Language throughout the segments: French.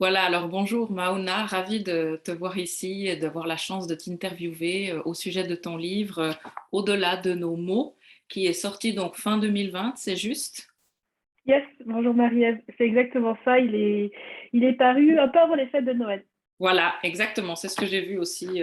Voilà, alors bonjour Mauna, ravie de te voir ici et d'avoir la chance de t'interviewer au sujet de ton livre Au-delà de nos mots, qui est sorti donc fin 2020, c'est juste? Yes, bonjour Marie-Ève, c'est exactement ça. Il est paru un peu avant les fêtes de Noël. Voilà, exactement, c'est ce que j'ai vu aussi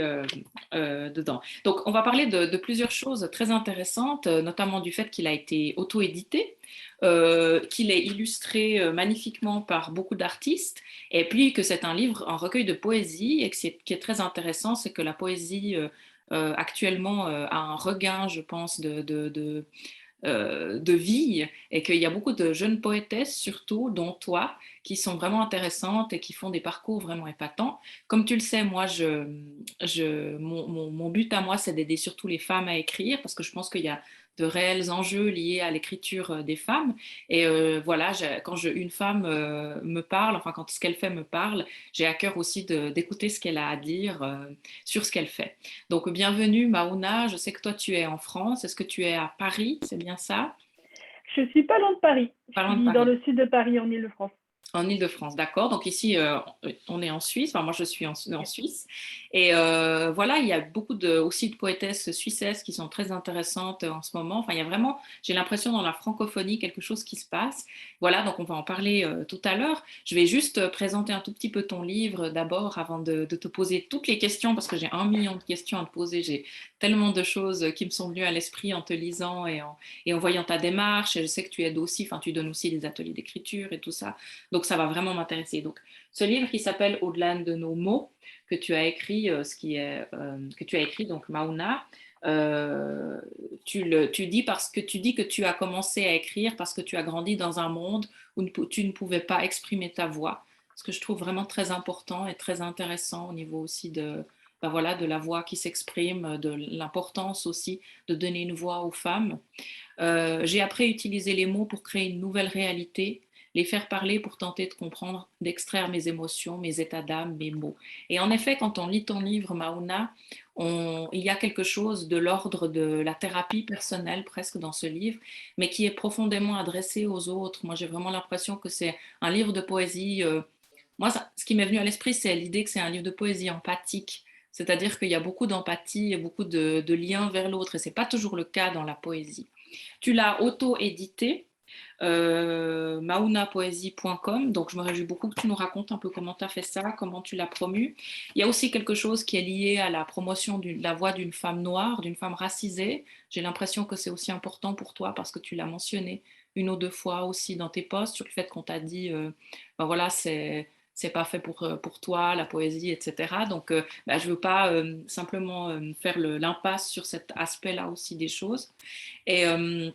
dedans. Donc on va parler de plusieurs choses très intéressantes, notamment du fait qu'il a été auto-édité, qu'il est illustré magnifiquement par beaucoup d'artistes, et puis que c'est un livre, un recueil de poésie, et que qui est très intéressant, c'est que la poésie actuellement a un regain, je pense, de vie et qu'il y a beaucoup de jeunes poétesses, surtout, dont toi, qui sont vraiment intéressantes et qui font des parcours vraiment épatants. Comme tu le sais, moi, mon but à moi, c'est d'aider surtout les femmes à écrire parce que je pense qu'il y a de réels enjeux liés à l'écriture des femmes. Et voilà, quand une femme me parle, enfin quand ce qu'elle fait me parle, j'ai à cœur aussi d'écouter ce qu'elle a à dire sur ce qu'elle fait. Donc, bienvenue Mauna, je sais que toi tu es en France, est-ce que tu es à Paris, c'est bien ça? Je suis pas loin de Paris. Je Pas loin de suis dans Paris. le sud de Paris, en Île-de-France. En Île-de-France, d'accord. Donc ici, on est en Suisse. Enfin, moi, je suis en Yes. Suisse. Et voilà, il y a beaucoup aussi de poétesses suissesses qui sont très intéressantes en ce moment. Enfin, il y a vraiment, j'ai l'impression, dans la francophonie, quelque chose qui se passe. Voilà, donc on va en parler tout à l'heure. Je vais juste présenter un tout petit peu ton livre d'abord avant de te poser toutes les questions parce que j'ai 1 million de questions à te poser. J'ai tellement de choses qui me sont venues à l'esprit en te lisant et en voyant ta démarche. Et je sais que tu aides aussi, enfin, tu donnes aussi des ateliers d'écriture et tout ça. Donc, ça va vraiment m'intéresser. Donc, ce livre qui s'appelle Au-delà de nos mots, que tu as écrit, que tu as écrit, donc Mauna, euh, tu dis parce que tu dis que tu as commencé à écrire parce que tu as grandi dans un monde où tu ne pouvais pas exprimer ta voix. Ce que je trouve vraiment très important et très intéressant au niveau aussi ben voilà, de la voix qui s'exprime, de l'importance aussi de donner une voix aux femmes. J'ai appris à utiliser les mots pour créer une nouvelle réalité, les faire parler pour tenter de comprendre, d'extraire mes émotions, mes états d'âme, mes mots. Et en effet, quand on lit ton livre, Mauna, il y a quelque chose de l'ordre de la thérapie personnelle presque dans ce livre, mais qui est profondément adressé aux autres. Moi, j'ai vraiment l'impression que c'est un livre de poésie. Moi, ce qui m'est venu à l'esprit, c'est l'idée que c'est un livre de poésie empathique. C'est-à-dire qu'il y a beaucoup d'empathie et beaucoup de liens vers l'autre, et ce n'est pas toujours le cas dans la poésie. Tu l'as auto-édité, maunapoesie.com. Donc, je me réjouis beaucoup que tu nous racontes un peu comment tu as fait ça, comment tu l'as promu. Il y a aussi quelque chose qui est lié à la promotion de la voix d'une femme noire, d'une femme racisée. J'ai l'impression que c'est aussi important pour toi parce que tu l'as mentionné 1 ou 2 fois aussi dans tes posts sur le fait qu'on t'a dit, ben voilà, c'est pas fait pour toi, la poésie, etc. Donc, ben, je veux pas simplement faire l'impasse sur cet aspect-là aussi des choses. Et, euh,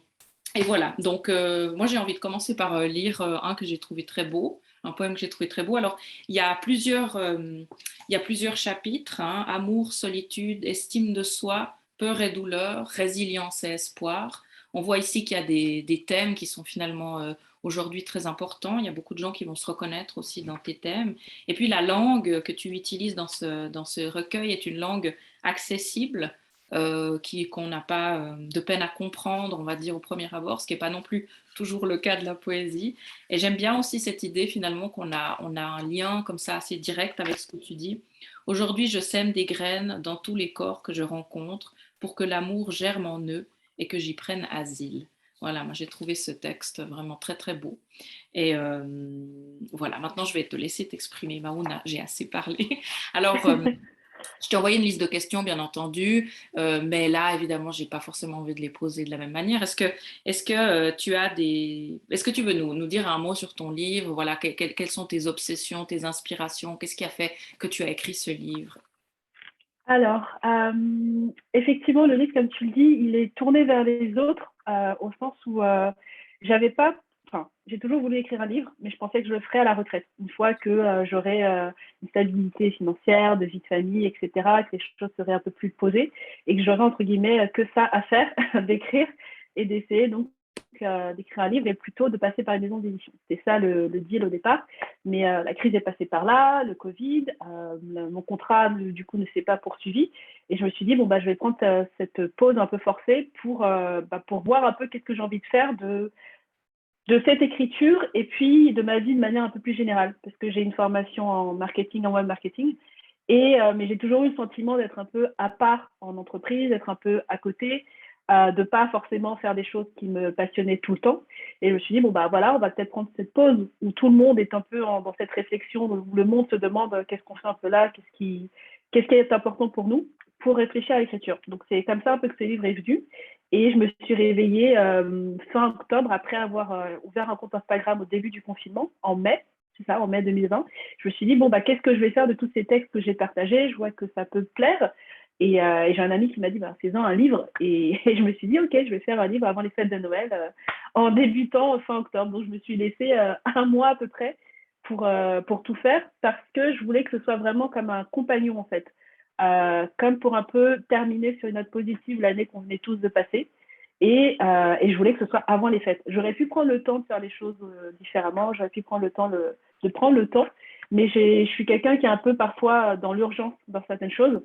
et voilà, donc moi j'ai envie de commencer par lire un que j'ai trouvé très beau, un poème que j'ai trouvé très beau. Alors il y a plusieurs chapitres, hein, amour, solitude, estime de soi, peur et douleur, résilience et espoir. On voit ici qu'il y a des thèmes qui sont finalement aujourd'hui très importants. Il y a beaucoup de gens qui vont se reconnaître aussi dans tes thèmes. Et puis la langue que tu utilises dans ce recueil est une langue accessible qu'on n'a pas de peine à comprendre, on va dire, au premier abord, ce qui n'est pas non plus toujours le cas de la poésie. Et j'aime bien aussi cette idée finalement qu'on a un lien comme ça assez direct avec ce que tu dis. Aujourd'hui, je sème des graines dans tous les corps que je rencontre pour que l'amour germe en eux et que j'y prenne asile. Voilà, moi j'ai trouvé ce texte vraiment très très beau. Et voilà, maintenant je vais te laisser t'exprimer, Maouna, j'ai assez parlé. Alors, je t'ai envoyé une liste de questions, bien entendu, mais là, évidemment, j'ai pas forcément envie de les poser de la même manière. Est-ce que tu veux nous dire un mot sur ton livre? Voilà, quelles sont tes obsessions, tes inspirations? Qu'est-ce qui a fait que tu as écrit ce livre? Alors, effectivement, le livre, comme tu le dis, il est tourné vers les autres, au sens où j'avais pas, enfin, j'ai toujours voulu écrire un livre, mais je pensais que je le ferais à la retraite, une fois que j'aurais une stabilité financière, de vie de famille, etc., que les choses seraient un peu plus posées, et que j'aurais, entre guillemets, que ça à faire, d'écrire, et d'essayer donc d'écrire un livre, et plutôt de passer par une maison d'édition. C'était ça le deal au départ. Mais la crise est passée par là, le Covid, mon contrat du coup ne s'est pas poursuivi et je me suis dit bon bah je vais prendre cette pause un peu forcée pour voir un peu qu'est-ce que j'ai envie de faire de cette écriture et puis de ma vie de manière un peu plus générale, parce que j'ai une formation en marketing, en web marketing, mais j'ai toujours eu le sentiment d'être un peu à part en entreprise, d'être un peu à côté, de pas forcément faire des choses qui me passionnaient tout le temps. Et je me suis dit, bon, bah voilà, on va peut-être prendre cette pause où tout le monde est un peu dans cette réflexion, où le monde se demande qu'est-ce qu'on fait un peu là, qu'est-ce qui est important pour nous, pour réfléchir à l'écriture. Donc c'est comme ça un peu que ce livre est venu. Et je me suis réveillée fin octobre après avoir ouvert un compte Instagram au début du confinement, en mai, c'est ça, en mai 2020. Je me suis dit, bon, bah, qu'est-ce que je vais faire de tous ces textes que j'ai partagés? Je vois que ça peut plaire. Et j'ai un ami qui m'a dit, bah, fais-en un livre. Et je me suis dit, OK, je vais faire un livre avant les fêtes de Noël, en débutant fin octobre. Donc, je me suis laissé un mois à peu près pour tout faire parce que je voulais que ce soit vraiment comme un compagnon, en fait. Comme pour un peu terminer sur une note positive l'année qu'on venait tous de passer. Et je voulais que ce soit avant les fêtes. J'aurais pu prendre le temps de faire les choses différemment, j'aurais pu prendre le temps de prendre le temps, mais je suis quelqu'un qui est un peu parfois dans l'urgence dans certaines choses.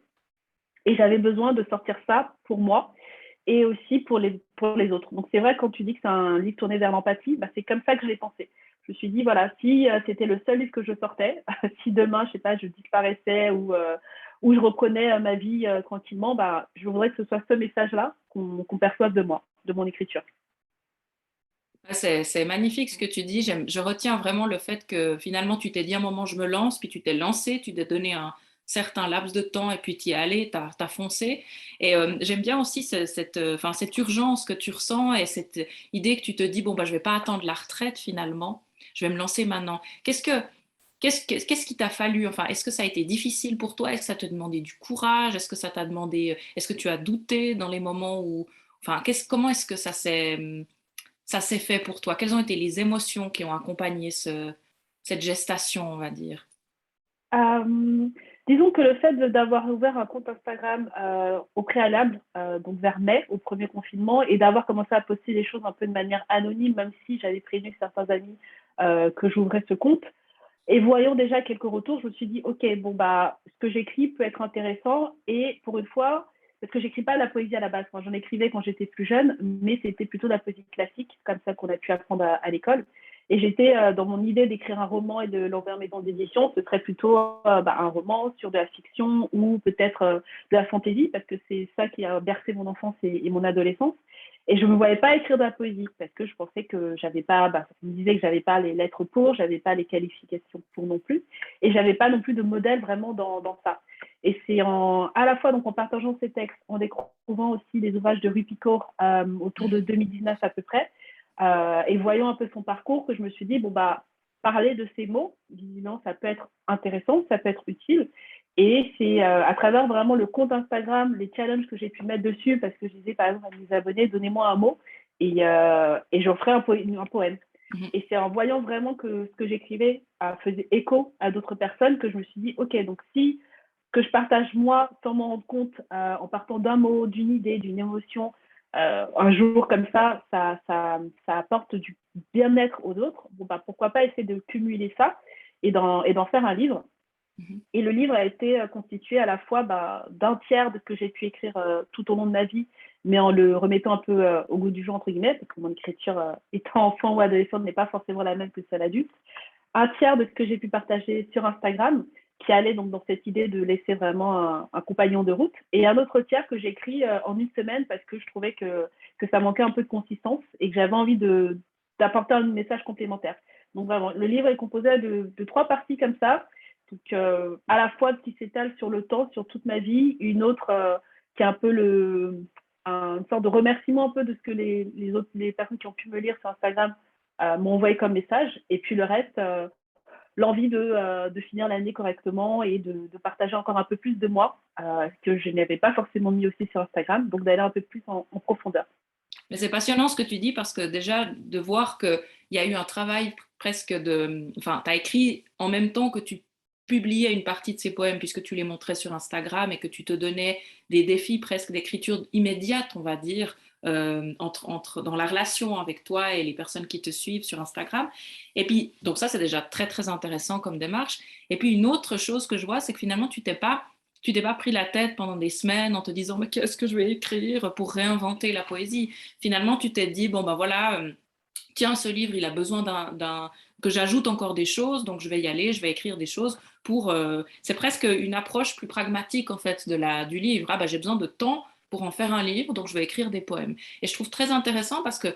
Et j'avais besoin de sortir ça pour moi et aussi pour les autres. Donc c'est vrai, quand tu dis que c'est un livre tourné vers l'empathie, bah, c'est comme ça que je l'ai pensé. Je me suis dit, voilà, si c'était le seul livre que je sortais, si demain, je sais pas, je disparaissais ou je reprenais ma vie tranquillement, bah, je voudrais que ce soit ce message-là qu'on perçoive de moi, de mon écriture. Ouais, c'est magnifique ce que tu dis. Je retiens vraiment le fait que finalement tu t'es dit à un moment je me lance, puis tu t'es lancé, tu t'es donné un certain laps de temps et puis tu y es allé, tu as foncé. Et j'aime bien aussi enfin, cette urgence que tu ressens et cette idée que tu te dis bon, bah, je vais pas attendre la retraite finalement, je vais me lancer maintenant. Qu'est-ce qui t'a fallu? Enfin, est-ce que ça a été difficile pour toi? Est-ce que ça t'a demandé du courage? Est-ce que ça t'a demandé, est-ce que tu as douté dans les moments où, enfin, comment est-ce que ça s'est fait pour toi? Quelles ont été les émotions qui ont accompagné cette gestation, on va dire? Euh, Disons que le fait d'avoir ouvert un compte Instagram au préalable, donc vers mai, au premier confinement, et d'avoir commencé à poster les choses un peu de manière anonyme, même si j'avais prévenu certains amis que j'ouvrais ce compte, et voyant déjà quelques retours, je me suis dit, OK, bon, bah, ce que j'écris peut être intéressant. Et pour une fois, parce que j'écris pas de la poésie à la base. Moi, j'en écrivais quand j'étais plus jeune, mais c'était plutôt de la poésie classique, comme ça qu'on a pu apprendre à l'école. Et j'étais dans mon idée d'écrire un roman et de l'envoyer en maison d'édition, ce serait plutôt bah, un roman sur de la fiction ou peut-être de la fantaisie, parce que c'est ça qui a bercé mon enfance et mon adolescence. Et je ne me voyais pas écrire de la poésie parce que je pensais que j'avais pas, bah, on me disait que j'avais pas les lettres pour, j'avais pas les qualifications pour non plus, et j'avais pas non plus de modèle vraiment dans ça. Et c'est à la fois donc en partageant ces textes, en découvrant aussi les ouvrages de Rue Picourt autour de 2019 à peu près, et voyant un peu son parcours que je me suis dit bon bah parler de ces mots, visiblement ça peut être intéressant, ça peut être utile. Et c'est à travers vraiment le compte Instagram, les challenges que j'ai pu mettre dessus, parce que je disais par exemple à mes abonnés, donnez-moi un mot et j'en ferai un poème. Mhm. Et c'est en voyant vraiment que ce que j'écrivais faisait écho à d'autres personnes que je me suis dit, OK, donc si que je partage moi sans m'en rendre compte, en partant d'un mot, d'une idée, d'une émotion, un jour comme ça apporte du bien-être aux autres, bon, bah, pourquoi pas essayer de cumuler ça et d'en faire un livre. Mhm. Et le livre a été constitué à la fois bah, d'un tiers de ce que j'ai pu écrire tout au long de ma vie, mais en le remettant un peu au goût du jour, entre guillemets, parce que mon écriture, étant enfant ou adolescente, n'est pas forcément la même que celle adulte. Un tiers de ce que j'ai pu partager sur Instagram, qui allait donc dans cette idée de laisser vraiment un compagnon de route, et un autre tiers que j'ai écrit en une semaine parce que je trouvais que ça manquait un peu de consistance et que j'avais envie d'apporter un message complémentaire. Donc vraiment, le livre est composé de trois parties comme ça, donc à la fois qui s'étale sur le temps, sur toute ma vie, une autre qui est un peu une sorte de remerciement un peu de ce que les personnes qui ont pu me lire sur Instagram m'ont envoyé comme message, et puis le reste, l'envie de finir l'année correctement et de partager encore un peu plus de moi, que je n'avais pas forcément mis aussi sur Instagram, donc d'aller un peu plus en profondeur. Mais c'est passionnant ce que tu dis parce que déjà de voir qu'il y a eu un travail presque de... Enfin, tu as écrit en même temps que tu publiais une partie de ces poèmes puisque tu les montrais sur Instagram et que tu te donnais des défis presque d'écriture immédiate, on va dire, dans la relation avec toi et les personnes qui te suivent sur Instagram. Et puis, donc ça, c'est déjà très, très intéressant comme démarche. Et puis, une autre chose que je vois, c'est que finalement, tu t'es pas pris la tête pendant des semaines en te disant mais qu'est-ce que je vais écrire pour réinventer la poésie. Finalement, tu t'es dit bon ben voilà, tiens, ce livre, il a besoin que j'ajoute encore des choses, donc je vais y aller, je vais écrire des choses pour. C'est presque une approche plus pragmatique en fait du livre. Ah bah j'ai besoin de temps pour en faire un livre, donc je vais écrire des poèmes. Et je trouve très intéressant parce que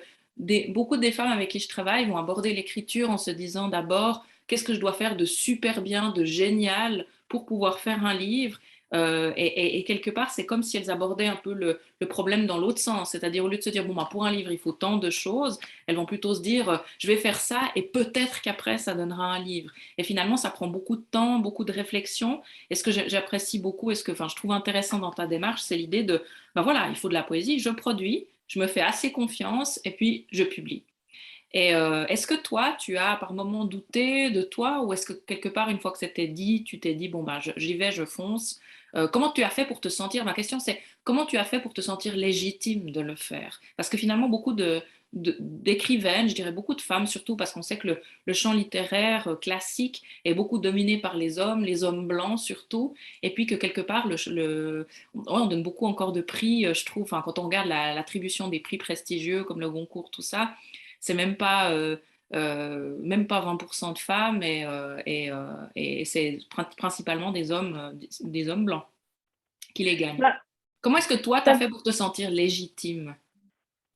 beaucoup des femmes avec qui je travaille vont aborder l'écriture en se disant d'abord qu'est-ce que je dois faire de super bien, de génial pour pouvoir faire un livre. Et quelque part, c'est comme si elles abordaient un peu le problème dans l'autre sens, c'est-à-dire au lieu de se dire bon, bah, pour un livre, il faut tant de choses, elles vont plutôt se dire je vais faire ça et peut-être qu'après ça donnera un livre. Et finalement, ça prend beaucoup de temps, beaucoup de réflexion. Et ce que j'apprécie beaucoup et ce que je trouve intéressant dans ta démarche, c'est l'idée de ben voilà, il faut de la poésie, je produis, je me fais assez confiance et puis je publie. Et est-ce que toi, tu as par moment douté de toi ou est-ce que quelque part, une fois que c'était dit, tu t'es dit, bon, ben, j'y vais, je fonce. Comment tu as fait pour te sentir, ma question c'est, comment tu as fait pour te sentir légitime de le faire? Parce que finalement, beaucoup d'écrivaines, je dirais beaucoup de femmes, surtout parce qu'on sait que le champ littéraire classique est beaucoup dominé par les hommes blancs surtout, et puis que quelque part, ouais, on donne beaucoup encore de prix, je trouve, enfin, quand on regarde l'attribution des prix prestigieux comme le Goncourt, tout ça, c'est même pas 20% de femmes et c'est principalement des hommes blancs qui les gagnent. Bah, Comment est-ce que toi, tu as ça, fait pour te sentir légitime?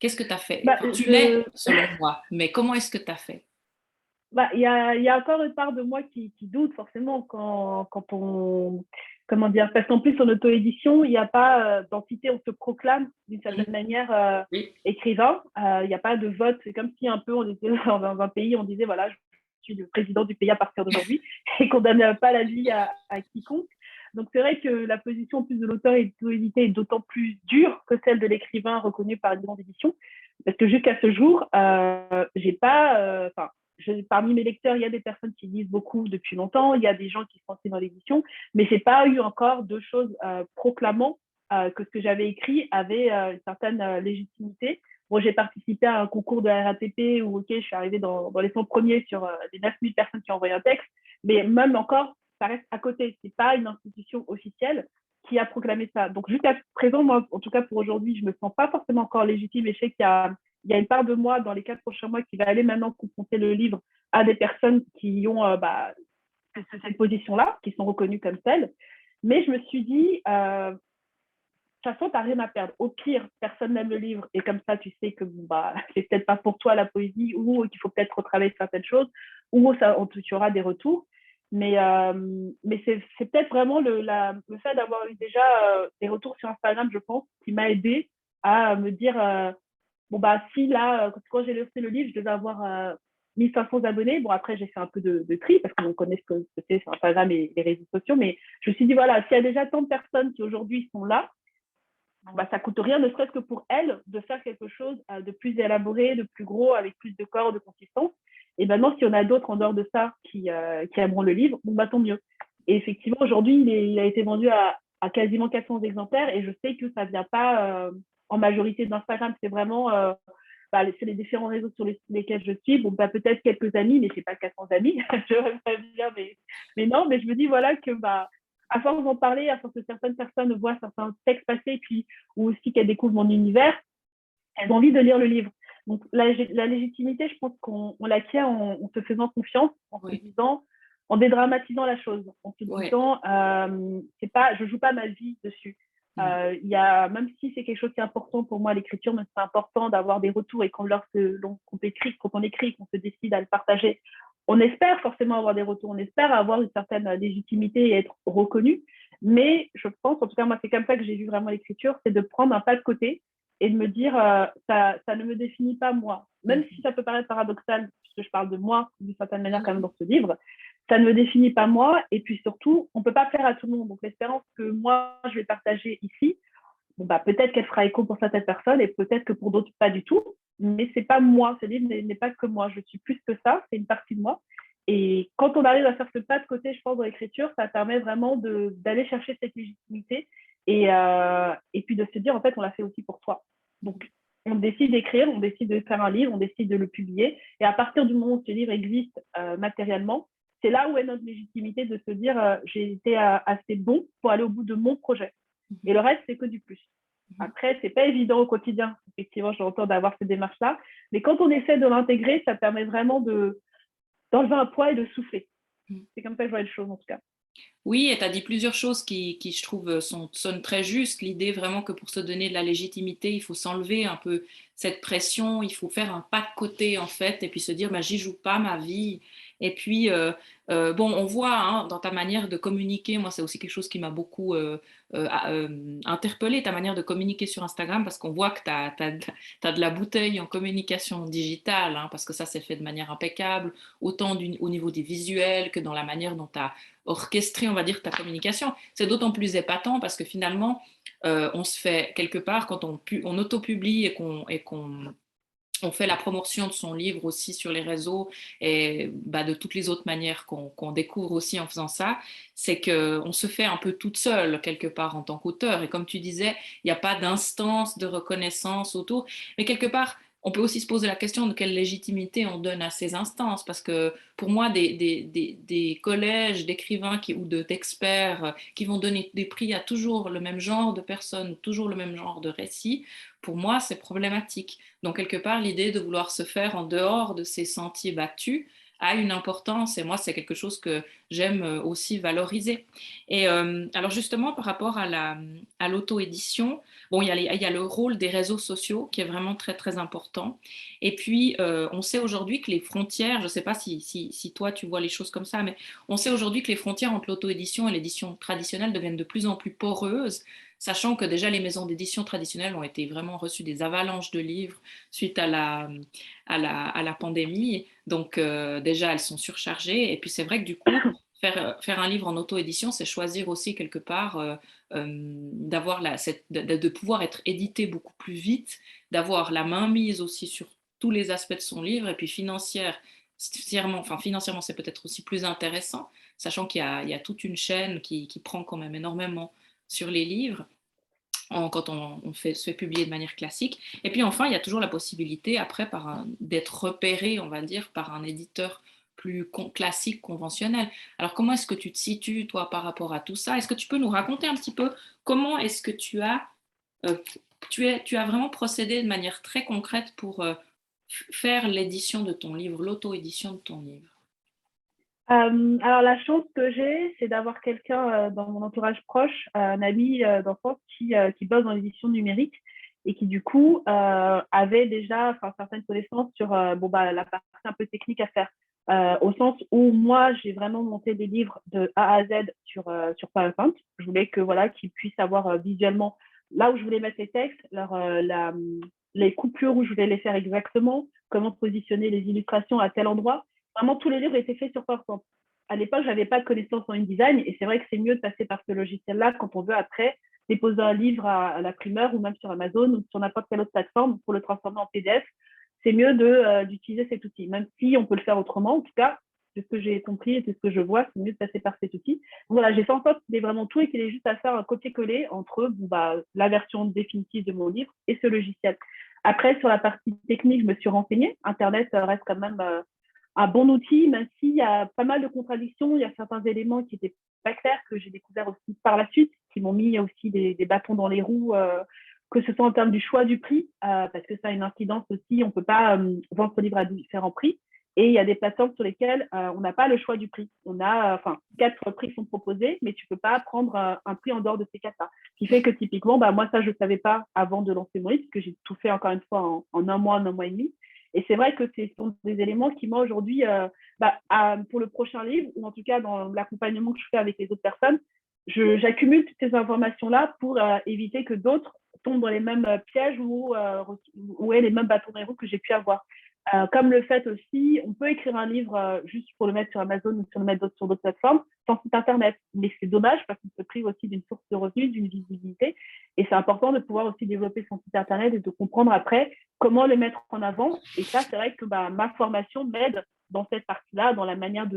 Qu'est-ce que tu as fait? bah, Enfin, tu l'es selon moi, mais comment est-ce que tu as fait? il y a encore une part de moi qui doute forcément quand on, comment dire, parce qu'en plus en auto-édition, il n'y a pas d'entité, on se proclame d'une certaine manière Oui. écrivain, il n'y a pas de vote, c'est comme si un peu on était dans un pays, on disait voilà, je suis le président du pays à partir d'aujourd'hui et qu'on ne donne pas la vie à quiconque. Donc c'est vrai que la position en plus de l'auteur et de l'édité est d'autant plus dure que celle de l'écrivain reconnu par une grande édition, parce que jusqu'à ce jour, j'ai pas, parmi mes lecteurs, il y a des personnes qui lisent beaucoup depuis longtemps, il y a des gens qui sont lancés dans l'édition, mais j'ai pas eu encore de choses proclamant que ce que j'avais écrit avait une certaine légitimité. Bon, j'ai participé à un concours de la RATP où, ok, je suis arrivée dans les 100 premiers sur les 9000 personnes qui ont envoyé un texte, mais même encore, ça reste à côté. C'est pas une institution officielle qui a proclamé ça. Donc, jusqu'à présent, moi, en tout cas pour aujourd'hui, je me sens pas forcément encore légitime et je sais il y a une part de moi dans les 4 prochains mois qui va aller maintenant confronter le livre à des personnes qui ont cette position-là, qui sont reconnues comme telles. Mais je me suis dit, de toute façon, tu n'as rien à perdre. Au pire, personne n'aime le livre et comme ça, tu sais que c'est peut-être pas pour toi la poésie ou qu'il faut peut-être retravailler certaines choses ou tu auras des retours. Mais c'est peut-être vraiment le fait d'avoir eu déjà des retours sur Instagram, je pense, qui m'a aidé à me dire bon, bah, si là, quand j'ai lancé le livre, je devais avoir 1500 abonnés. Bon, après, j'ai fait un peu de tri parce qu'on connaît ce que c'est sur Instagram et les réseaux sociaux. Mais je me suis dit, voilà, s'il y a déjà tant de personnes qui aujourd'hui sont là, bah, ça coûte rien, ne serait-ce que pour elles, de faire quelque chose de plus élaboré, de plus gros, avec plus de corps, de consistance. Et maintenant, si on a d'autres en dehors de ça qui aimeront le livre, bon, bah, tant mieux. Et effectivement, aujourd'hui, il a été vendu à quasiment 400 exemplaires et je sais que ça ne vient pas en majorité d'Instagram. C'est vraiment c'est les différents réseaux sur lesquels je suis. Bon, bah, peut-être quelques amis, mais je n'ai pas 400 amis. Je rêverais bien, mais non. Mais je me dis voilà que à force d'en parler, à force que certaines personnes voient certains textes passer, puis ou aussi qu'elles découvrent mon univers, elles ont envie de lire le livre. Donc la légitimité, je pense qu'on l'acquiert en se faisant confiance, en se Oui, disant, en dédramatisant la chose, en se oui, disant, c'est pas, je joue pas ma vie dessus. non, Même si c'est quelque chose qui est important pour moi, l'écriture, mais c'est important d'avoir des retours et quand on écrit, qu'on se décide à le partager, on espère forcément avoir des retours, on espère avoir une certaine légitimité et être reconnu. Mais je pense, en tout cas, moi, c'est comme ça que j'ai vu vraiment l'écriture, c'est de prendre un pas de côté et de me dire, ça ne me définit pas moi. Même si ça peut paraître paradoxal, puisque je parle de moi d'une certaine manière quand même dans ce livre, ça ne me définit pas moi. Et puis surtout, on ne peut pas faire à tout le monde. Donc l'espérance que moi, je vais partager ici, bon, bah, peut-être qu'elle fera écho pour certaines personnes et peut-être que pour d'autres, pas du tout. Mais c'est pas moi. Ce livre n'est pas que moi. Je suis plus que ça. C'est une partie de moi. Et quand on arrive à faire ce pas de côté, je pense, dans l'écriture, ça permet vraiment d'aller chercher cette légitimité et puis de se dire, en fait, on l'a fait aussi pour toi. Donc, on décide d'écrire, on décide de faire un livre, on décide de le publier. Et à partir du moment où ce livre existe matériellement, c'est là où est notre légitimité de se dire, j'ai été assez bon pour aller au bout de mon projet. Et le reste, c'est que du plus. Mhm. Après, c'est pas évident au quotidien. Effectivement, j'entends d'avoir cette démarche-là. Mais quand on essaie de l'intégrer, ça permet vraiment d'enlever un poids et de souffler. C'est comme ça que je vois les choses, en tout cas. Oui, et tu as dit plusieurs choses qui, je trouve, sonnent très justes. L'idée vraiment que pour se donner de la légitimité, il faut s'enlever un peu cette pression, il faut faire un pas de côté en fait, et puis se dire, bah, j'y joue pas ma vie. Et puis, bon, on voit hein, dans ta manière de communiquer, moi c'est aussi quelque chose qui m'a beaucoup interpellée, ta manière de communiquer sur Instagram, parce qu'on voit que tu as, de la bouteille en communication digitale, hein, parce que ça c'est fait de manière impeccable, autant au niveau des visuels que dans la manière dont tu as orchestrer, on va dire, ta communication. C'est d'autant plus épatant parce que finalement, on se fait quelque part, quand on auto-publie et qu'on on fait la promotion de son livre aussi sur les réseaux et bah, de toutes les autres manières qu'on découvre aussi en faisant ça, c'est qu'on se fait un peu toute seule quelque part en tant qu'auteur. Et comme tu disais, il n'y a pas d'instance de reconnaissance autour. Mais quelque part, on peut aussi se poser la question de quelle légitimité on donne à ces instances. Parce que pour moi, des collèges d'écrivains ou d'experts qui vont donner des prix à toujours le même genre de personnes, toujours le même genre de récits, pour moi, c'est problématique. Donc, quelque part, l'idée de vouloir se faire en dehors de ces sentiers battus a une importance et moi, c'est quelque chose que j'aime aussi valoriser. Et alors, justement, par rapport à l'auto-édition, bon, il y a le rôle des réseaux sociaux qui est vraiment très, très important. Et puis, on sait aujourd'hui que les frontières, je ne sais pas si toi, tu vois les choses comme ça, mais on sait aujourd'hui que les frontières entre l'auto-édition et l'édition traditionnelle deviennent de plus en plus poreuses, sachant que déjà les maisons d'édition traditionnelles ont été vraiment reçues des avalanches de livres suite à la pandémie. Donc déjà, elles sont surchargées. Et puis c'est vrai que du coup, faire un livre en auto-édition, c'est choisir aussi quelque part d'avoir de pouvoir être édité beaucoup plus vite, d'avoir la main mise aussi sur tous les aspects de son livre, et puis financièrement, c'est peut-être aussi plus intéressant, sachant qu'il y a toute une chaîne qui prend quand même énormément sur les livres quand se fait publier de manière classique. Et puis enfin, il y a toujours la possibilité, après, d'être repéré, on va dire, par un éditeur plus classique, conventionnel. Alors, comment est-ce que tu te situes, toi, par rapport à tout ça? Est-ce que tu peux nous raconter un petit peu comment est-ce que euh, tu as vraiment procédé de manière très concrète pour faire l'édition de ton livre, l'auto-édition de ton livre? Alors, la chance que j'ai, c'est d'avoir quelqu'un dans mon entourage proche, un ami d'enfance qui bosse dans l'édition numérique et qui, du coup, avait déjà certaines connaissances sur la partie un peu technique à faire. Au sens où moi, j'ai vraiment monté des livres de A à Z sur PowerPoint. Je voulais que voilà, qu'ils puissent avoir visuellement là où je voulais mettre les textes, les coupures où je voulais les faire exactement, comment positionner les illustrations à tel endroit. Vraiment, tous les livres étaient faits sur PowerPoint. À l'époque, je n'avais pas de connaissances en InDesign et c'est vrai que c'est mieux de passer par ce logiciel-là quand on veut après déposer un livre à la primeur ou même sur Amazon ou sur n'importe quelle autre plateforme pour le transformer en PDF. C'est mieux d'utiliser cet outil, même si on peut le faire autrement. En tout cas, de ce que j'ai compris et de ce que je vois, c'est mieux de passer par cet outil. Donc voilà, j'ai fait en sorte qu'il ait vraiment tout et qu'il ait juste à faire un copier-coller entre la version définitive de mon livre et ce logiciel. Après, sur la partie technique, je me suis renseignée. Internet reste quand même un bon outil, même s'il y a pas mal de contradictions, il y a certains éléments qui n'étaient pas clairs, que j'ai découvert aussi par la suite, qui m'ont mis aussi des bâtons dans les roues, que ce soit en termes du choix du prix, parce que ça a une incidence aussi, on ne peut pas vendre ce livre à différents prix. Et il y a des plateformes sur lesquelles on n'a pas le choix du prix. On a, 4 prix sont proposés, mais tu ne peux pas prendre un prix en dehors de ces 4-là. Ce qui fait que typiquement, moi, ça, je ne savais pas avant de lancer mon livre, parce que j'ai tout fait encore une fois en un mois et demi. Et c'est vrai que ce sont des éléments qui, moi, aujourd'hui, pour le prochain livre, ou en tout cas dans l'accompagnement que je fais avec les autres personnes, j'accumule toutes ces informations-là pour éviter que d'autres tombent dans les mêmes pièges ou aient les mêmes bâtons dans les roues que j'ai pu avoir. Comme le fait aussi, on peut écrire un livre juste pour le mettre sur Amazon ou sur le mettre sur d'autres plateformes sans site internet. Mais c'est dommage parce qu'on se prive aussi d'une source de revenus, d'une visibilité. Et c'est important de pouvoir aussi développer son site internet et de comprendre après comment le mettre en avant. Et ça, c'est vrai que ma formation m'aide dans cette partie-là, dans la manière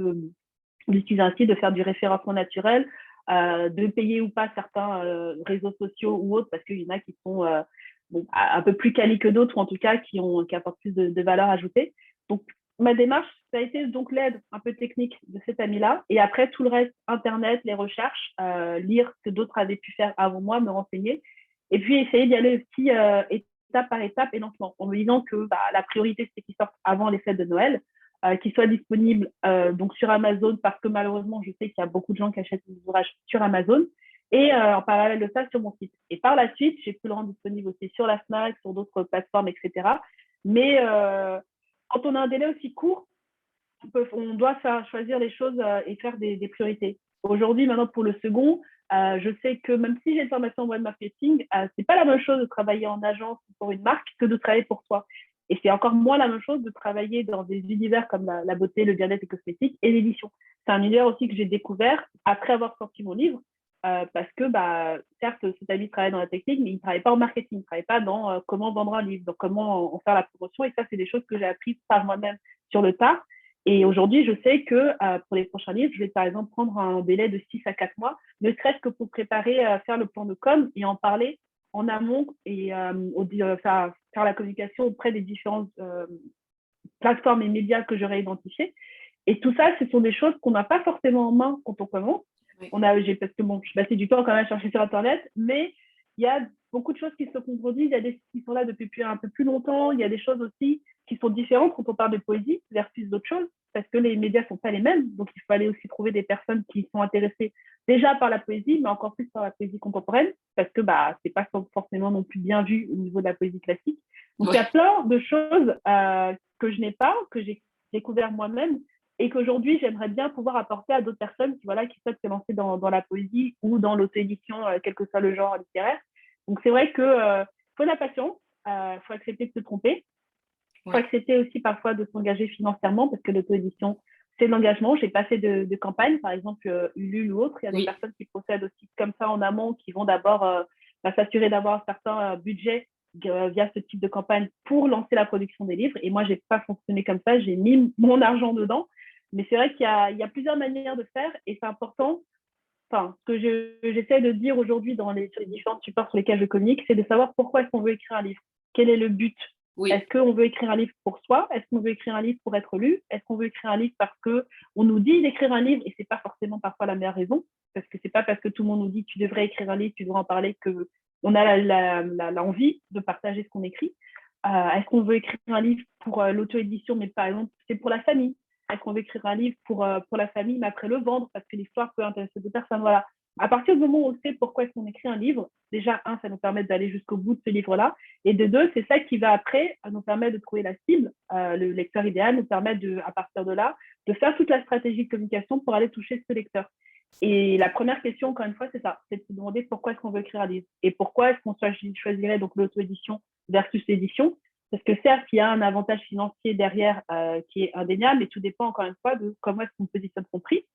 d'utiliser un site, de faire du référencement naturel, de payer ou pas certains réseaux sociaux ou autres, parce qu'il y en a qui sont un peu plus quali que d'autres, ou en tout cas qui apportent plus de valeur ajoutée. Donc, ma démarche, ça a été donc l'aide un peu technique de cet ami-là. Et après, tout le reste, Internet, les recherches, lire ce que d'autres avaient pu faire avant moi, me renseigner. Et puis, essayer d'y aller aussi étape par étape et lentement, en me disant que la priorité, c'est qu'ils sortent avant les fêtes de Noël, qu'ils soient disponibles donc sur Amazon, parce que malheureusement, je sais qu'il y a beaucoup de gens qui achètent des ouvrages sur Amazon, et en parallèle de ça, sur mon site. Et par la suite, j'ai pu le rendre disponible aussi sur la Fnac, sur d'autres plateformes, etc. Mais quand on a un délai aussi court, on doit choisir les choses et faire des priorités. Aujourd'hui, maintenant, pour le second, je sais que même si j'ai une formation en web marketing, c'est pas la même chose de travailler en agence pour une marque que de travailler pour soi. Et c'est encore moins la même chose de travailler dans des univers comme la beauté, le bien-être et cosmétique et l'édition. C'est un univers aussi que j'ai découvert après avoir sorti mon livre, parce que, certes, cet ami travaille dans la technique, mais il ne travaille pas en marketing, il ne travaille pas dans comment vendre un livre, donc comment en faire la promotion. Et ça, c'est des choses que j'ai apprises par moi-même sur le tard. Et aujourd'hui, je sais que pour les prochains livres, je vais par exemple prendre un délai de 6 à 4 mois, ne serait-ce que pour préparer, faire le plan de com et en parler en amont et faire la communication auprès des différentes plateformes et médias que j'aurais identifiés. Et tout ça, ce sont des choses qu'on n'a pas forcément en main quand on commence. Oui. Parce que bon, je passais du temps quand même à chercher sur Internet, mais il y a beaucoup de choses qui se contredisent. Il y a des qui sont là depuis un peu plus longtemps. Il y a des choses aussi qui sont différentes quand on parle de poésie versus d'autres choses, parce que les médias ne sont pas les mêmes. Donc, il faut aller aussi trouver des personnes qui sont intéressées déjà par la poésie, mais encore plus par la poésie contemporaine, parce que c'est pas forcément non plus bien vu au niveau de la poésie classique. Donc, il y a plein de choses que je n'ai pas, que j'ai découvert moi-même, et qu'aujourd'hui, j'aimerais bien pouvoir apporter à d'autres personnes qui souhaitent se lancer dans la poésie ou dans l'auto-édition, quel que soit le genre littéraire. Donc, c'est vrai qu'il faut de la patience, faut accepter de se tromper, faut accepter aussi parfois de s'engager financièrement, parce que l'auto-édition, c'est de l'engagement. J'ai pas fait de campagne, par exemple, Ulule ou autre. Il y a des personnes qui procèdent aussi comme ça en amont, qui vont d'abord s'assurer d'avoir un certain budget via ce type de campagne pour lancer la production des livres. Et moi, j'ai pas fonctionné comme ça. J'ai mis mon argent dedans. Mais c'est vrai qu'il y a plusieurs manières de faire et c'est important. Enfin, ce que j'essaie de dire aujourd'hui sur les différents supports sur lesquels je communique, c'est de savoir pourquoi est-ce qu'on veut écrire un livre. Quel est le but? Est-ce qu'on veut écrire un livre pour soi? Est-ce qu'on veut écrire un livre pour être lu? Est-ce qu'on veut écrire un livre parce qu'on nous dit d'écrire un livre et c'est pas forcément parfois la meilleure raison? Parce que c'est pas parce que tout le monde nous dit tu devrais écrire un livre, tu devrais en parler qu'on a l'envie de partager ce qu'on écrit. Est-ce qu'on veut écrire un livre pour l'auto-édition, mais par exemple, c'est pour la famille? Est-ce qu'on veut écrire un livre pour la famille, mais après le vendre parce que l'histoire peut intéresser d'autres personnes? Voilà. À partir du moment où on sait pourquoi est-ce qu'on écrit un livre, déjà, ça nous permet d'aller jusqu'au bout de ce livre-là. Et de deux, c'est ça qui va après nous permettre de trouver la cible, le lecteur idéal, nous permet à partir de là, de faire toute la stratégie de communication pour aller toucher ce lecteur. Et la première question, encore une fois, c'est ça, c'est de se demander pourquoi est-ce qu'on veut écrire un livre et pourquoi est-ce qu'on choisirait donc l'auto-édition versus l'édition. Parce que certes, il y a un avantage financier derrière qui est indéniable, mais tout dépend encore une fois de comment est-ce qu'on positionne son prix.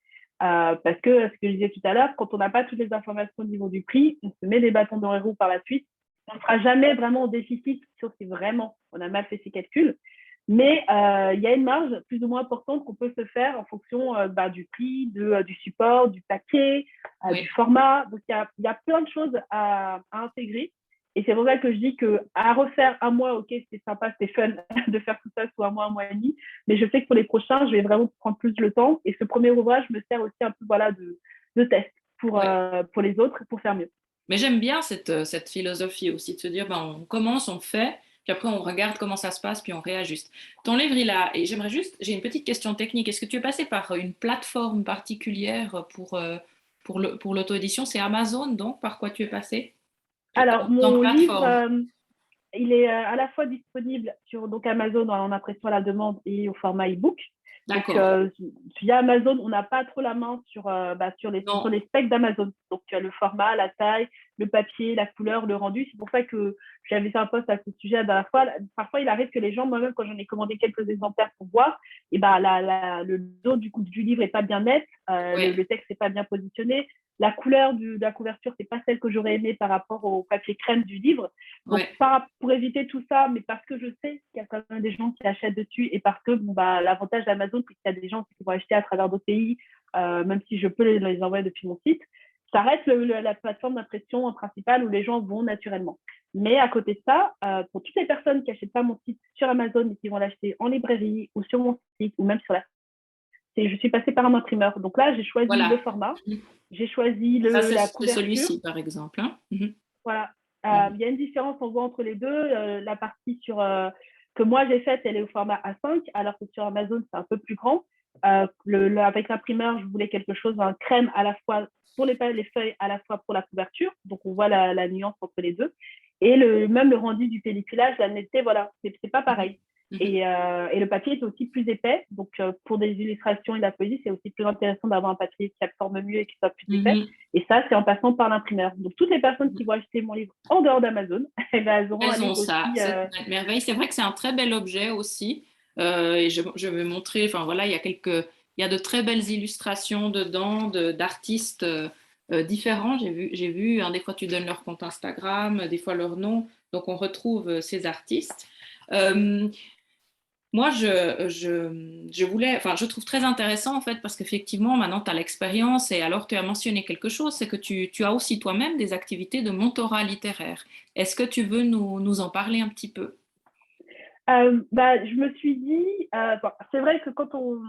Parce que, ce que je disais tout à l'heure, quand on n'a pas toutes les informations au niveau du prix, on se met des bâtons dans les roues par la suite. On ne sera jamais vraiment en déficit, sauf si vraiment on a mal fait ses calculs. Mais il y a une marge plus ou moins importante qu'on peut se faire en fonction du prix, du support, du paquet, du format. Donc, il y a plein de choses à intégrer. Et c'est pour ça que je dis qu'à refaire un mois, ok, c'est sympa, c'est fun de faire tout ça sous un mois et demi. Mais je sais que pour les prochains, je vais vraiment prendre plus le temps. Et ce premier ouvrage me sert aussi un peu de test pour les autres, pour faire mieux. Mais j'aime bien cette philosophie aussi, de se dire, on commence, on fait, puis après on regarde comment ça se passe, puis on réajuste. Ton livre, et j'ai une petite question technique. Est-ce que tu es passé par une plateforme particulière pour l'auto-édition? C'est Amazon, donc, par quoi tu es passé? Alors, Dans mon plateforme. livre, il est à la fois disponible sur donc Amazon en impression à la demande et au format e-book. Donc, via Amazon, on n'a pas trop la main sur les specs d'Amazon. Donc, tu as le format, la taille, le papier, la couleur, le rendu. C'est pour ça que j'avais fait un post à ce sujet la dernière fois. Parfois, il arrive que les gens, moi-même, quand j'en ai commandé quelques exemplaires pour voir, et le dos du livre n'est pas bien net, le texte n'est pas bien positionné. La couleur de la couverture, c'est pas celle que j'aurais aimée par rapport au papier crème du livre. Donc, pour éviter tout ça, mais parce que je sais qu'il y a quand même des gens qui achètent dessus et parce que l'avantage d'Amazon, c'est qu'il y a des gens qui vont acheter à travers d'autres pays, même si je peux les envoyer depuis mon site, ça reste la plateforme d'impression principale où les gens vont naturellement. Mais à côté de ça, pour toutes les personnes qui n'achètent pas mon site sur Amazon et qui vont l'acheter en librairie ou sur mon site ou même sur je suis passée par un imprimeur. Donc là, j'ai choisi le format, j'ai choisi la couverture. C'est celui-ci, par exemple. Hein. Voilà. Il y a une différence, on voit entre les deux. La partie que moi j'ai faite, elle est au format A5, alors que sur Amazon, c'est un peu plus grand. Avec l'imprimeur, je voulais quelque chose, un crème à la fois pour les feuilles, à la fois pour la couverture. Donc, on voit la nuance entre les deux. Et même le rendu du pelliculage, la netteté, voilà, c'est pas pareil. Et le papier est aussi plus épais. Donc, pour des illustrations et de la poésie, c'est aussi plus intéressant d'avoir un papier qui absorbe mieux et qui soit plus épais. Et ça, c'est en passant par l'imprimeur. Donc, toutes les personnes qui vont acheter mon livre en dehors d'Amazon, elles auront un livre ça, aussi. c'est une merveille. C'est vrai que c'est un très bel objet aussi. Et je vais montrer, enfin voilà, il y a de très belles illustrations dedans d'artistes différents. J'ai vu, hein, des fois tu donnes leur compte Instagram, des fois leur nom, donc on retrouve ces artistes. Moi, je voulais, enfin, je trouve très intéressant en fait parce qu'effectivement, maintenant, tu as l'expérience et alors tu as mentionné quelque chose, c'est que tu as aussi toi-même des activités de mentorat littéraire. Est-ce que tu veux nous en parler un petit peu? Je me suis dit, c'est vrai que quand on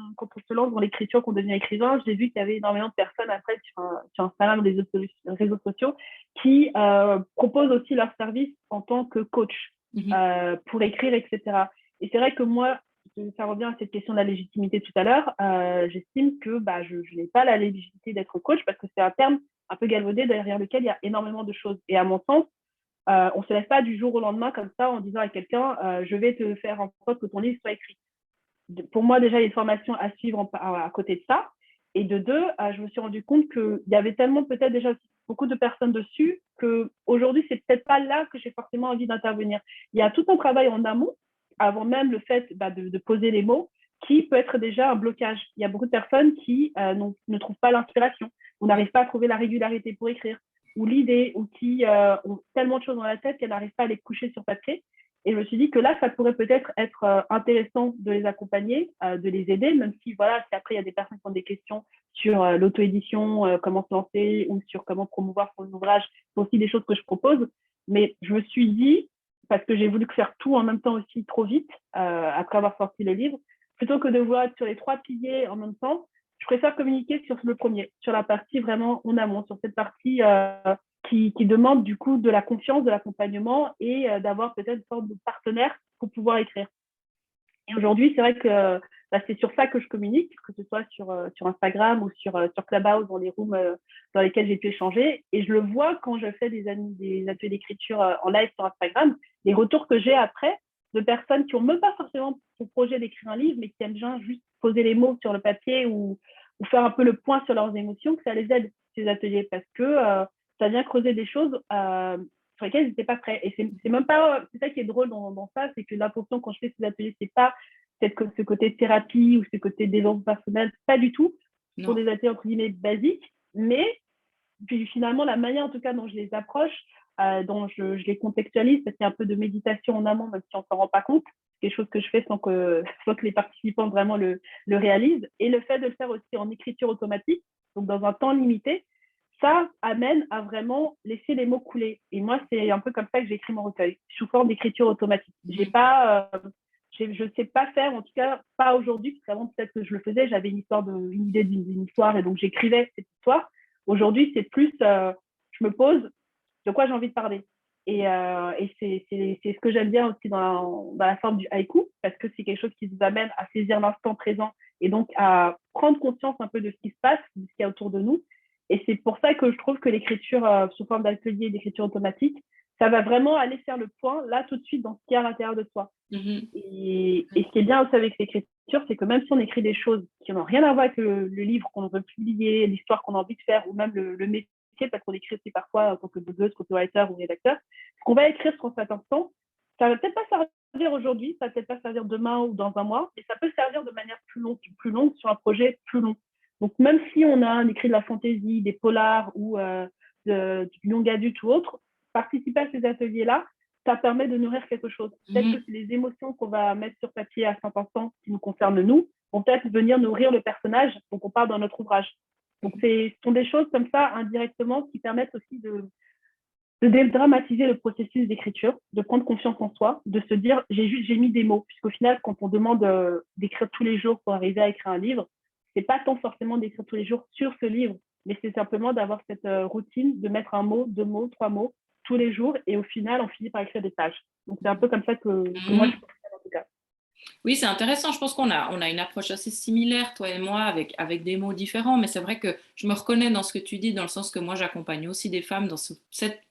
se lance dans l'écriture, qu'on devient écrivain, j'ai vu qu'il y avait énormément de personnes après sur Instagram, les réseaux sociaux, qui proposent aussi leurs services en tant que coach pour écrire, etc. Et c'est vrai que moi, ça revient à cette question de la légitimité tout à l'heure, j'estime que je n'ai pas la légitimité d'être coach parce que c'est un terme un peu galvaudé derrière lequel il y a énormément de choses. Et à mon sens, on ne se lève pas du jour au lendemain comme ça en disant à quelqu'un je vais te faire en sorte que ton livre soit écrit. Pour moi, déjà, il y a une formation à suivre à côté de ça. Et de deux, je me suis rendu compte qu'il y avait tellement peut-être déjà beaucoup de personnes dessus qu'aujourd'hui, c'est peut-être pas là que j'ai forcément envie d'intervenir. Il y a tout un travail en amont, avant même le fait de poser les mots, qui peut être déjà un blocage. Il y a beaucoup de personnes qui ne trouvent pas l'inspiration ou n'arrivent pas à trouver la régularité pour écrire ou l'idée ou qui ont tellement de choses dans la tête qu'elles n'arrivent pas à les coucher sur papier. Et je me suis dit que là, ça pourrait peut-être être intéressant de les accompagner, de les aider, même si, voilà, si après, il y a des personnes qui ont des questions sur l'auto-édition, comment se lancer ou sur comment promouvoir son ouvrage. C'est aussi des choses que je propose. Mais je me suis dit, parce que j'ai voulu faire tout en même temps aussi trop vite, après avoir sorti le livre, plutôt que de voir sur les trois piliers en même temps, je préfère communiquer sur le premier, sur la partie vraiment en amont, sur cette partie qui demande du coup de la confiance, de l'accompagnement et d'avoir peut-être une sorte de partenaire pour pouvoir écrire. Et aujourd'hui, c'est vrai que c'est sur ça que je communique, que ce soit sur Instagram ou sur Clubhouse, dans les rooms dans lesquels j'ai pu échanger. Et je le vois quand je fais des ateliers d'écriture en live sur Instagram, les retours que j'ai après de personnes qui n'ont même pas forcément pour projet d'écrire un livre, mais qui aiment bien juste poser les mots sur le papier ou faire un peu le point sur leurs émotions, que ça les aide, ces ateliers, parce que ça vient creuser des choses sur lesquelles ils n'étaient pas prêts. Et c'est même pas, c'est ça qui est drôle dans ça, c'est que l'important quand je fais ces ateliers, c'est pas ce côté thérapie ou ce côté développement personnel, pas du tout. Ce sont des ateliers entre guillemets basiques, mais puis finalement la manière en tout cas dont je les approche, dont je les contextualise, parce qu'il y a un peu de méditation en amont, même si on s'en rend pas compte, c'est quelque chose que je fais sans que les participants vraiment le réalisent, et le fait de le faire aussi en écriture automatique, donc dans un temps limité, ça amène à vraiment laisser les mots couler. Et moi, c'est un peu comme ça que j'écris mon recueil, sous forme d'écriture automatique. J'ai pas, je ne sais pas faire, en tout cas pas aujourd'hui, parce qu'avant peut-être que je le faisais, j'avais une idée d'une histoire et donc j'écrivais cette histoire. Aujourd'hui, c'est plus, je me pose, de quoi j'ai envie de parler. Et c'est ce que j'aime bien aussi dans la forme du haïku, parce que c'est quelque chose qui nous amène à saisir l'instant présent et donc à prendre conscience un peu de ce qui se passe, de ce qu'il y a autour de nous. Et c'est pour ça que je trouve que l'écriture sous forme d'atelier d'écriture automatique, ça va vraiment aller faire le point là tout de suite dans ce qu'il y a à l'intérieur de soi. Et ce qui est bien aussi avec l'écriture, c'est que même si on écrit des choses qui n'ont rien à voir avec le livre qu'on veut publier, l'histoire qu'on a envie de faire, ou même le métier, parce qu'on écrit aussi parfois en tant que blogueuse, copywriter ou rédacteur, ce qu'on va écrire sur cet instant, ça va peut-être pas servir aujourd'hui, ça va peut-être pas servir demain ou dans un mois, mais ça peut servir de manière plus longue sur un projet plus long. Donc même si on a écrit de la fantaisie, des polars ou du young adulte ou autre, participer à ces ateliers-là, ça permet de nourrir quelque chose. Peut-être que c'est les émotions qu'on va mettre sur papier à 50 ans qui nous concernent nous, vont peut-être venir nourrir le personnage dont on parle dans notre ouvrage. Donc, ce sont des choses comme ça, indirectement, qui permettent aussi de dédramatiser le processus d'écriture, de prendre confiance en soi, de se dire j'ai mis des mots. Puisqu'au final, quand on demande d'écrire tous les jours pour arriver à écrire un livre, c'est pas tant forcément d'écrire tous les jours sur ce livre, mais c'est simplement d'avoir cette routine de mettre un mot, deux mots, trois mots, tous les jours et au final, on finit par écrire des pages. Donc, c'est un peu comme ça que moi, je Mhm. fonctionne en tout cas. Oui, c'est intéressant. Je pense qu'on a une approche assez similaire, toi et moi, avec des mots différents. Mais c'est vrai que je me reconnais dans ce que tu dis, dans le sens que moi, j'accompagne aussi des femmes dans cette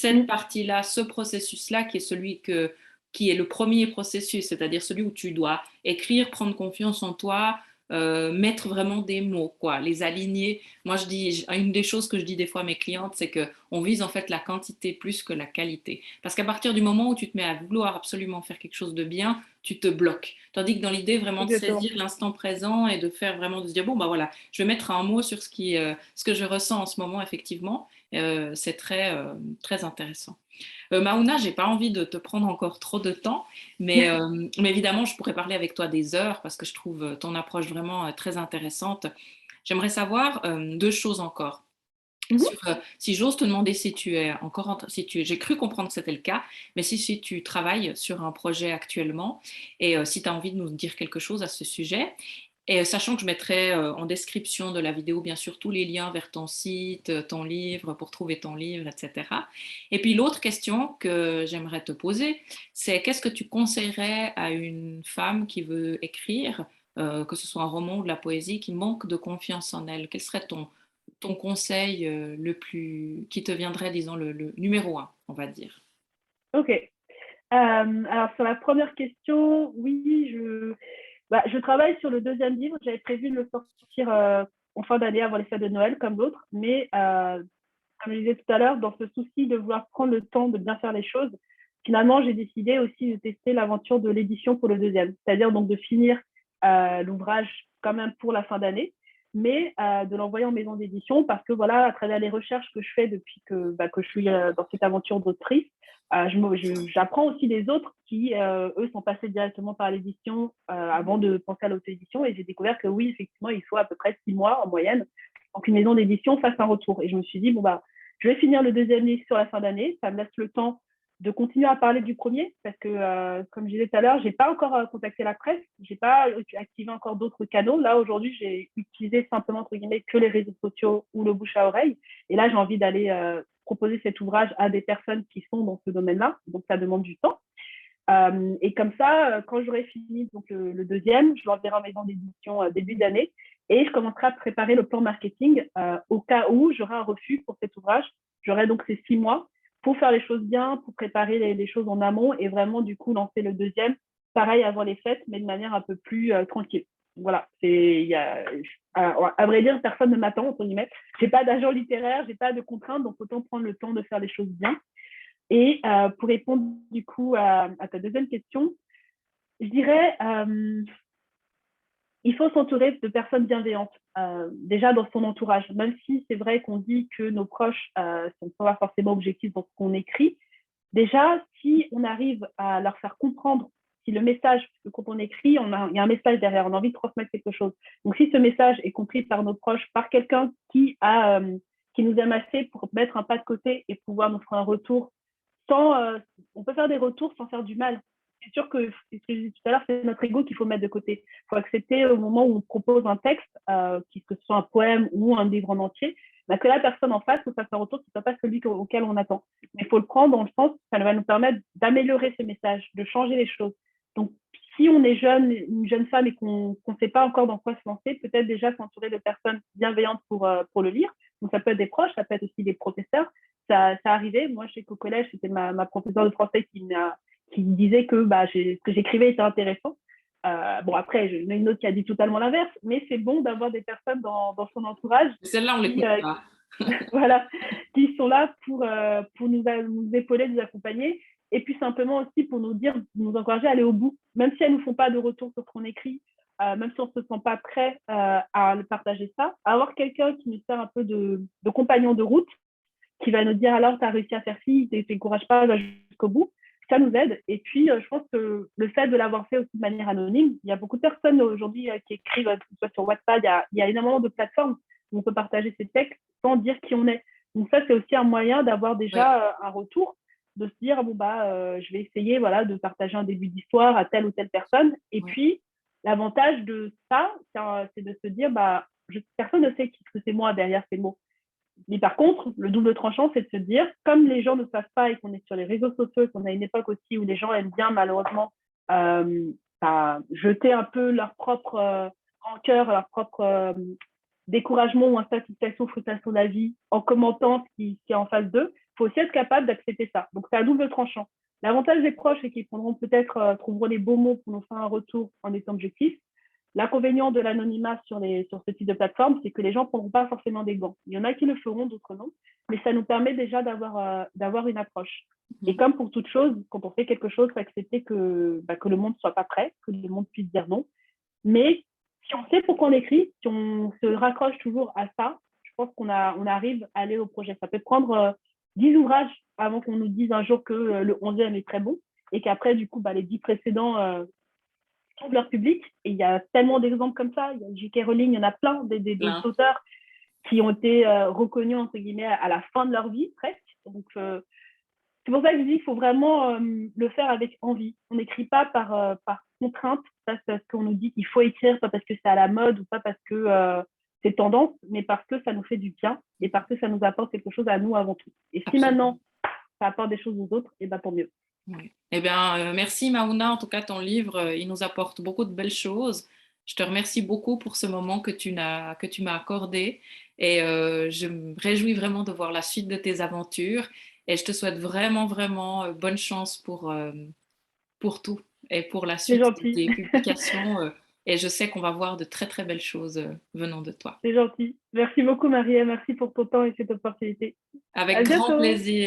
Mm. partie-là, ce processus-là, qui est qui est le premier processus, c'est-à-dire celui où tu dois écrire, prendre confiance en toi, mettre vraiment des mots, quoi, les aligner. Moi, une des choses que je dis des fois à mes clientes, c'est que on vise en fait la quantité plus que la qualité. Parce qu'à partir du moment où tu te mets à vouloir absolument faire quelque chose de bien, tu te bloques. Tandis que dans l'idée vraiment de Exactement. saisir l'instant présent et de faire vraiment, de se dire, bon, bah voilà, je vais mettre un mot sur ce que je ressens en ce moment, effectivement, c'est très intéressant. Maouna, j'ai pas envie de te prendre encore trop de temps, mais évidemment, je pourrais parler avec toi des heures parce que je trouve ton approche vraiment très intéressante. J'aimerais savoir deux choses encore. Mhm. Si j'ose te demander si tu es encore, j'ai cru comprendre que c'était le cas, mais si tu travailles sur un projet actuellement et si tu as envie de nous dire quelque chose à ce sujet, et sachant que je mettrai en description de la vidéo, bien sûr, tous les liens vers ton site, ton livre, pour trouver ton livre, etc. Et puis l'autre question que j'aimerais te poser, c'est qu'est-ce que tu conseillerais à une femme qui veut écrire, que ce soit un roman ou de la poésie, qui manque de confiance en elle? Quel serait ton conseil qui te viendrait, disons, le numéro un, on va dire? Ok. Alors, sur la première question, oui, je travaille sur le deuxième livre. J'avais prévu de le sortir en fin d'année, avant les fêtes de Noël, comme l'autre. Mais, comme je disais tout à l'heure, dans ce souci de vouloir prendre le temps de bien faire les choses, finalement, j'ai décidé aussi de tester l'aventure de l'édition pour le deuxième. C'est-à-dire donc de finir l'ouvrage quand même pour la fin d'année, mais de l'envoyer en maison d'édition parce que, voilà, à travers les recherches que je fais depuis que je suis dans cette aventure d'autrice, j'apprends aussi des autres qui, eux, sont passés directement par l'édition avant de penser à l'auto-édition. Et j'ai découvert que oui, effectivement, il faut à peu près 6 mois en moyenne pour qu'une maison d'édition fasse un retour. Et je me suis dit, bon, bah, je vais finir le deuxième livre sur la fin d'année. Ça me laisse le temps de continuer à parler du premier parce que, comme je disais tout à l'heure, je n'ai pas encore contacté la presse. Je n'ai pas activé encore d'autres canaux. Là, aujourd'hui, j'ai utilisé simplement, entre guillemets, que les réseaux sociaux ou le bouche à oreille. Et là, j'ai envie d'aller proposer cet ouvrage à des personnes qui sont dans ce domaine-là. Donc, ça demande du temps. Et comme ça, quand j'aurai fini donc, le deuxième, je l'enverrai en maison d'édition début d'année et je commencerai à préparer le plan marketing au cas où j'aurai un refus pour cet ouvrage. J'aurai donc ces 6 mois pour faire les choses bien, pour préparer les choses en amont et vraiment du coup lancer le deuxième, pareil avant les fêtes, mais de manière un peu plus tranquille. Voilà, à vrai dire, personne ne m'attend, entre guillemets. J'ai pas d'agent littéraire, j'ai pas de contraintes, donc autant prendre le temps de faire les choses bien. Et pour répondre du coup à ta deuxième question, je dirais il faut s'entourer de personnes bienveillantes, déjà dans son entourage. Même si c'est vrai qu'on dit que nos proches sont pas forcément objectifs dans ce qu'on écrit, déjà, si on arrive à leur faire comprendre si le message, parce que quand on écrit, il y a un message derrière, on a envie de transmettre quelque chose. Donc, si ce message est compris par nos proches, par quelqu'un qui nous aime assez pour mettre un pas de côté et pouvoir nous faire un retour on peut faire des retours sans faire du mal. C'est sûr que, ce que je disais tout à l'heure, c'est notre ego qu'il faut mettre de côté. Il faut accepter au moment où on propose un texte, que ce soit un poème ou un livre en entier, bah, que la personne en face nous fasse un retour qui ne soit pas celui auquel on attend. Mais il faut le prendre dans le sens, ça va nous permettre d'améliorer ce message, de changer les choses. Donc, si on est jeune, une jeune femme et qu'on ne sait pas encore dans quoi se lancer, peut-être déjà s'entourer de personnes bienveillantes pour le lire. Donc, ça peut être des proches, ça peut être aussi des professeurs. Ça arrivait. Moi, je sais qu'au collège, c'était ma professeure de français qui disait que ce que j'écrivais était intéressant. Bon, après, il y en a une autre qui a dit totalement l'inverse, mais c'est bon d'avoir des personnes dans son entourage Celle-là, on qui, l'écoute pas. voilà, qui sont là pour nous épauler, nous accompagner, et puis simplement aussi pour nous dire, nous encourager à aller au bout, même si elles ne nous font pas de retour sur ce qu'on écrit, même si on ne se sent pas prêt à partager ça, avoir quelqu'un qui nous sert un peu de compagnon de route, qui va nous dire alors tu as réussi à faire ci, t'encourage pas, va jusqu'au bout. Ça nous aide. Et puis, je pense que le fait de l'avoir fait aussi de manière anonyme, il y a beaucoup de personnes aujourd'hui qui écrivent, que ce soit sur WhatsApp, il y a énormément de plateformes où on peut partager ses textes sans dire qui on est. Donc ça, c'est aussi un moyen d'avoir Ouais, déjà un retour, de se dire, bon, je vais essayer voilà, de partager un début d'histoire à telle ou telle personne. Et ouais. puis, l'avantage de ça, c'est de se dire, personne ne sait que c'est moi derrière ces mots. Mais par contre, le double tranchant, c'est de se dire, comme les gens ne savent pas et qu'on est sur les réseaux sociaux, qu'on a une époque aussi où les gens aiment bien malheureusement euh, jeter un peu leur propre rancœur, leur propre découragement ou insatisfaction, frustration de la vie en commentant ce qui est en face d'eux, il faut aussi être capable d'accepter ça. Donc c'est à double tranchant. L'avantage des proches, c'est qu'ils prendront peut-être, trouveront les beaux mots pour nous faire un retour en étant objectifs. L'inconvénient de l'anonymat sur ce type de plateforme, c'est que les gens ne prendront pas forcément des gants. Il y en a qui le feront, d'autres non. Mais ça nous permet déjà d'avoir une approche. Et comme pour toute chose, quand on fait quelque chose, il faut accepter que le monde ne soit pas prêt, que le monde puisse dire non. Mais si on sait pourquoi on écrit, si on se raccroche toujours à ça, je pense qu'on arrive à aller au projet. Ça peut prendre 10 ouvrages avant qu'on nous dise un jour que le 11e est très bon et qu'après, du coup, les 10 précédents trouvent leur public. Et il y a tellement d'exemples comme ça. Il y a J.K. Rowling, il y en a plein des auteurs qui ont été reconnus, entre guillemets, à la fin de leur vie, presque. Donc, c'est pour ça que je dis qu'il faut vraiment le faire avec envie. On n'écrit pas par contrainte, pas parce qu'on nous dit qu'il faut écrire, pas parce que c'est à la mode ou pas parce que c'est tendance, mais parce que ça nous fait du bien et parce que ça nous apporte quelque chose à nous avant tout. Et si maintenant, ça apporte des choses aux autres, et tant mieux. Oui. Eh bien, merci Maouna. En tout cas, ton livre, il nous apporte beaucoup de belles choses. Je te remercie beaucoup pour ce moment que tu m'as accordé et je me réjouis vraiment de voir la suite de tes aventures et je te souhaite vraiment, vraiment bonne chance pour tout et pour la C'est suite de gentil. tes publications. Et je sais qu'on va voir de très, très belles choses venant de toi. C'est gentil. Merci beaucoup, Marie. Merci pour ton temps et cette opportunité. Avec À grand bientôt. plaisir.